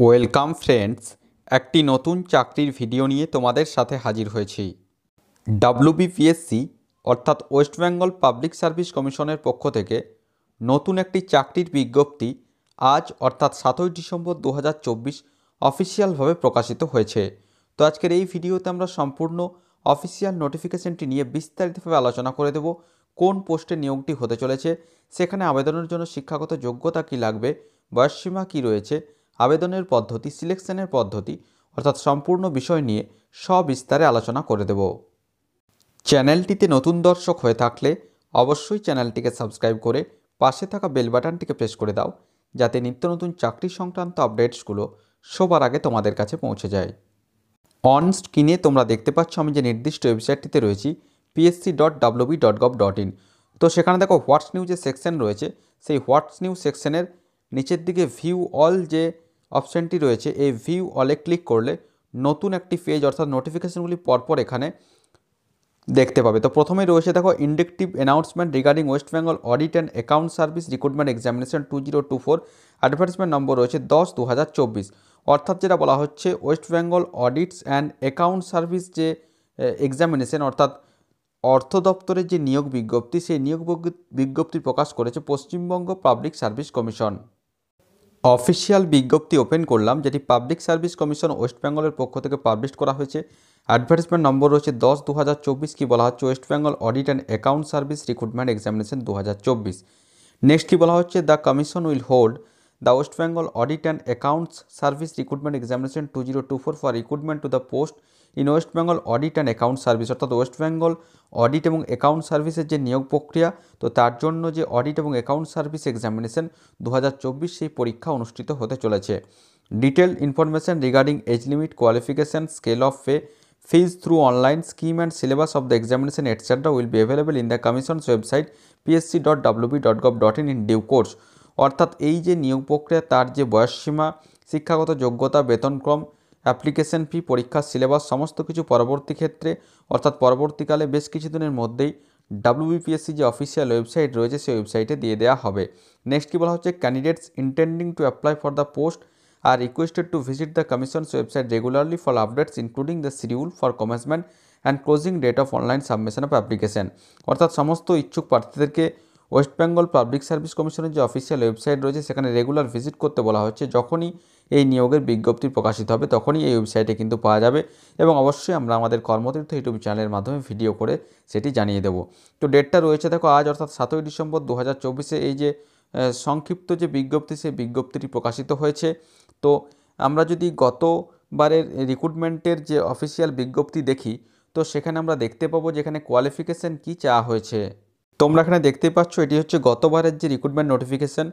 Welcome friends, একটি নতুন চাকরির ভিডিও নিয়ে তোমাদের সাথে হাজির হয়েছি। ডাব্লিউবিপিএসসি অর্থাৎ ওয়েস্ট বেঙ্গল পাবলিক সার্ভিস কমিশনের পক্ষ থেকে নতুন একটি চাকরির বিজ্ঞপ্তি আজ অর্থাৎ 7ই ডিসেম্বর 2024 অফিসিয়ালভাবে প্রকাশিত হয়েছে। তো আজকের এই ভিডিওতে আমরা সম্পূর্ণ অফিসিয়াল নোটিফিকেশনটি নিয়ে বিস্তারিতভাবে আলোচনা করে দেব। কোন পোস্টে নিয়োগটি হতে চলেছে, সেখানে আবেদনের জন্য শিক্ষাগত যোগ্যতা কী লাগবে, বয়সসীমা কী রয়েছে, আবেদনের পদ্ধতি, সিলেকশনের পদ্ধতি অর্থাৎ সম্পূর্ণ বিষয় নিয়ে সবিস্তারে আলোচনা করে দেব। চ্যানেলটিতে নতুন দর্শক হয়ে থাকলে অবশ্যই চ্যানেলটিকে সাবস্ক্রাইব করে পাশে থাকা বেল বাটনটিকে প্রেস করে দাও, যাতে নিত্য নতুন চাকরি সংক্রান্ত আপডেটসগুলো সবার আগে তোমাদের কাছে পৌঁছে যায়। অন স্ক্রিনে তোমরা দেখতে পাচ্ছ আমি যে নির্দিষ্ট ওয়েবসাইটটিতে রয়েছি psc.wb.gov.in। তো সেখানে দেখো হোয়াটস নিউজের সেকশন রয়েছে, সেই হোয়াটস নিউজ সেকশনের নিচের দিকে ভিউ অল যে অপশানটি রয়েছে, এই ভিউ অলে ক্লিক করলে নতুন একটি পেজ অর্থাৎ নোটিফিকেশনগুলি পরপর এখানে দেখতে পাবে। তো প্রথমেই রয়েছে দেখো indicative announcement regarding West Bengal audit and account service recruitment examination 2024, advertisement নম্বর রয়েছে 10/2024। অর্থাৎ যেটা বলা হচ্ছে West Bengal audits and account service যে এক্সামিনেশন অর্থাৎ অর্থ দপ্তরের যে নিয়োগ বিজ্ঞপ্তি, সেই নিয়োগ বিজ্ঞপ্তি প্রকাশ করেছে Paschimbanga public service commission. Official বিজ্ঞপ্তি ওপেন করলাম, যেটি পাবলিক সার্ভিস কমিশন ওয়েস্ট বেঙ্গলের পক্ষ থেকে পাবলিশ করা হয়েছে। অ্যাডভার্টাইজমেন্ট নম্বর রয়েছে 10/2024। কি বলা হচ্ছে, West Bengal audit and account service recruitment examination 2024। Next কি বলা হচ্ছে, the commission will hold the West Bengal audit and accounts service recruitment examination 2024 for recruitment to the post in West Bengal audit and account service. অর্থাৎ West Bengal audit এবং account সার্ভিসের যে নিয়োগ প্রক্রিয়া, তো তার জন্য যে অডিট এবং অ্যাকাউন্ট সার্ভিস এক্সামিনেশন 2024 সেই পরীক্ষা অনুষ্ঠিত হতে চলেছে। Detailed information regarding age limit, qualification, scale of pay, fees through online scheme and syllabus of the examination etc. will be available in the commission's website psc.wb.gov.in in due course। অর্থাৎ এই যে নিয়োগ প্রক্রিয়া, তার যে বয়সসীমা, শিক্ষাগত যোগ্যতা, বেতনক্রম, অ্যাপ্লিকেশন ফি, পরীক্ষার সিলেবাস সমস্ত কিছু পরবর্তী ক্ষেত্রে অর্থাৎ পরবর্তীকালে বেশ কিছুদিনের মধ্যেই ডাব্লিউবিপিএসসি যে অফিসিয়াল ওয়েবসাইট রয়েছে সেই ওয়েবসাইটে দিয়ে দেওয়া হবে। নেক্সট কি বলা হচ্ছে, candidates intending to apply for the post are requested to visit the Commission's website regularly for updates including the schedule for commencement and closing date of online submission of application। অর্থাৎ সমস্ত ইচ্ছুক প্রার্থীদেরকে West Bengal public service কমিশনের যে official website রয়েছে সেখানে regular visit করতে বলা হচ্ছে। যখনই এই নিয়োগের বিজ্ঞপ্তি প্রকাশিত হবে তখনই এই ওয়েবসাইটে কিন্তু পাওয়া যাবে, এবং অবশ্যই আমরা আমাদের কর্মতীর্থ ইউটিউব চ্যানেলের মাধ্যমে ভিডিও করে সেটি জানিয়ে দেব। তো ডেটটা রয়েছে দেখো আজ অর্থাৎ 7ই ডিসেম্বর 2024। এই যে সংক্ষিপ্ত যে বিজ্ঞপ্তি, সেই বিজ্ঞপ্তিটি প্রকাশিত হয়েছে। তো আমরা যদি গতবারের রিক্রুটমেন্টের যে অফিসিয়াল বিজ্ঞপ্তি দেখি, তো সেখানে আমরা দেখতে পাবো যেখানে কোয়ালিফিকেশান কী চাওয়া হয়েছে। তোমরা এখানে দেখতে পাচ্ছ এটি হচ্ছে গতবারের যে রিক্রুটমেন্ট নোটিফিকেশান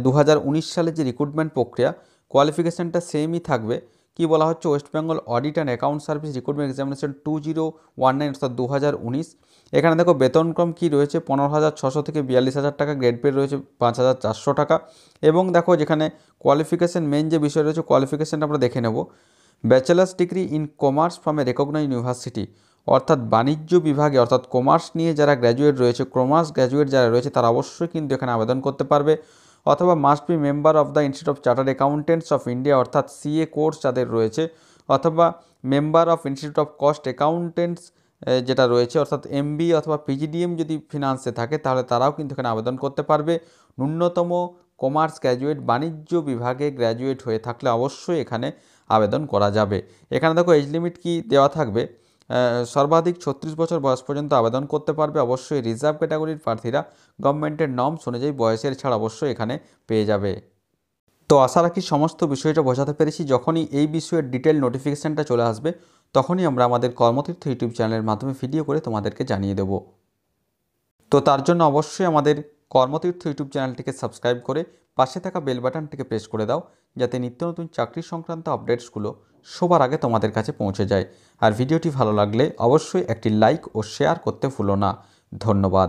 2019 সালের যে রিক্রুটমেন্ট প্রক্রিয়া, কোয়ালিফিকেশানটা সেমই থাকবে। কি বলা হচ্ছে, West Bengal audit and account service recruitment examination 2019 অর্থাৎ 2019। এখানে দেখো বেতনক্রম কি রয়েছে, 15,600 থেকে 42,000 টাকা, গ্রেড পে রয়েছে 5,400 টাকা। এবং দেখো যেখানে কোয়ালিফিকেশান মেন যে বিষয় রয়েছে, কোয়ালিফিকেশানটা আমরা দেখে নেব। Bachelors degree in commerce from a recognised university, অর্থাৎ বাণিজ্য বিভাগে অর্থাৎ কমার্স নিয়ে যারা গ্র্যাজুয়েট রয়েছে, কমার্স গ্র্যাজুয়েট যারা রয়েছে তারা অবশ্যই কিন্তু এখানে আবেদন করতে পারবে। অথবা must be member of the institute of chartered accountants of India, অর্থাৎ সিএ কোর্স যাদের রয়েছে, অথবা member of institute of cost accountants যেটা রয়েছে, অর্থাৎ এমবি অথবা পিজিডিএম যদি ফিনান্সে থাকে তাহলে তারাও কিন্তু এখানে আবেদন করতে পারবে। ন্যূনতম কমার্স গ্র্যাজুয়েট, বাণিজ্য বিভাগে গ্র্যাজুয়েট হয়ে থাকলে অবশ্যই এখানে আবেদন করা যাবে। এখানে দেখো এজ লিমিট কি দেওয়া থাকবে, সর্বাধিক 36 বছর বয়স পর্যন্ত আবেদন করতে পারবে। অবশ্যই রিজার্ভ ক্যাটাগরির প্রার্থীরা গভর্নমেন্টের নর্মস অনুযায়ী বয়সের ছাড় অবশ্যই এখানে পেয়ে যাবে। তো আশা রাখি সমস্ত বিষয়টা বোঝাতে পেরেছি। যখনই এই বিষয়ের ডিটেল নোটিফিকেশানটা চলে আসবে তখনই আমরা আমাদের কর্মতীর্থ ইউটিউব চ্যানেলের মাধ্যমে ভিডিও করে তোমাদেরকে জানিয়ে দেব। তো তার জন্য অবশ্যই আমাদের কর্মতীর্থ ইউটিউব চ্যানেলটিকে সাবস্ক্রাইব করে পাশে থাকা বেল বাটনটিকে প্রেস করে দাও, যাতে নিত্য নতুন চাকরি সংক্রান্ত আপডেটসগুলো সবার আগে তোমাদের কাছে পৌঁছে যায়। আর ভিডিওটি ভালো লাগলে অবশ্যই একটি লাইক ও শেয়ার করতে ভুলো না। ধন্যবাদ।